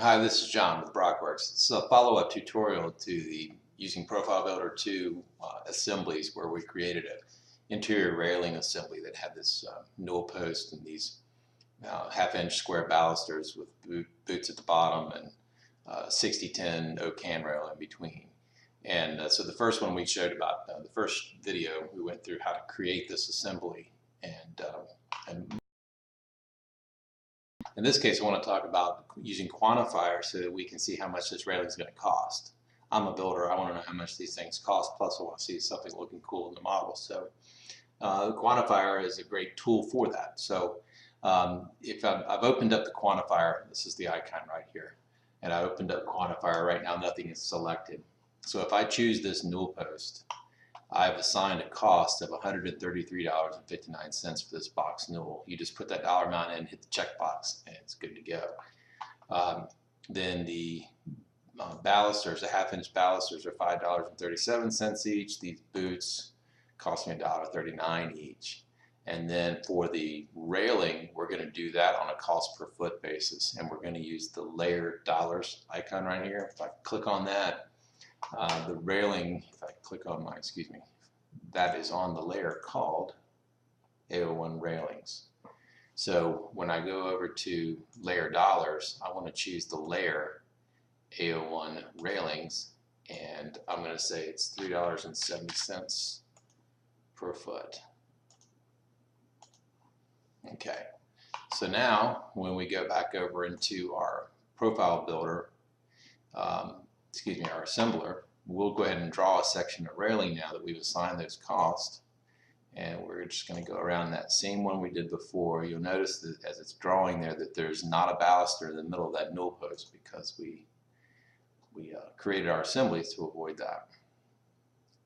Hi, this is John with Brockworks. It's a follow-up tutorial to the using Profile Builder 2 assemblies where we created an interior railing assembly that had this newel post and these half-inch square balusters with boots at the bottom and 60-10 oak handrail in between. And so the first one we showed about, the first video, we went through how to create this assembly. And in this case, I want to talk about using quantifiers so that we can see how much this railing is going to cost. I'm a builder. I want to know how much these things cost, plus I want to see something looking cool in the model. So the quantifier is a great tool for that. So if I've opened up the quantifier, this is the icon right here, and I opened up quantifier right now, nothing is selected. So if I choose this newel post, I've assigned a cost of $133.59 for this box newel. You just put that dollar amount in, hit the checkbox, and it's good to go. Then the balusters, the half-inch balusters, are $5.37 each. These boots cost me $1.39 each. And then for the railing, we're going to do that on a cost per foot basis, and we're going to use the layered dollars icon right here. If I click on that, the railing, if I click on my, that is on the layer called A01 railings. So when I go over to layer dollars, I want to choose the layer A01 railings, and I'm going to say it's $3.70 per foot. Okay, so now when we go back over into our profile builder, our assembler, we'll go ahead and draw a section of railing now that we've assigned those costs, and we're just going to go around that same one we did before. You'll notice that as it's drawing there that there's not a baluster in the middle of that newel post because we created our assemblies to avoid that.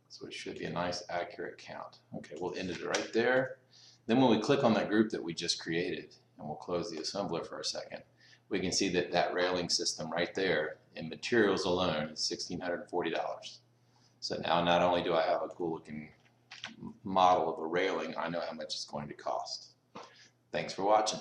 So it should be a nice accurate count. Okay, we'll end it right there. Then when we click on that group that we just created, and we'll close the assembler for a second, we can see that that railing system right there in materials alone is $1,640. So now not only do I have a cool looking model of a railing, I know how much it's going to cost. Thanks for watching.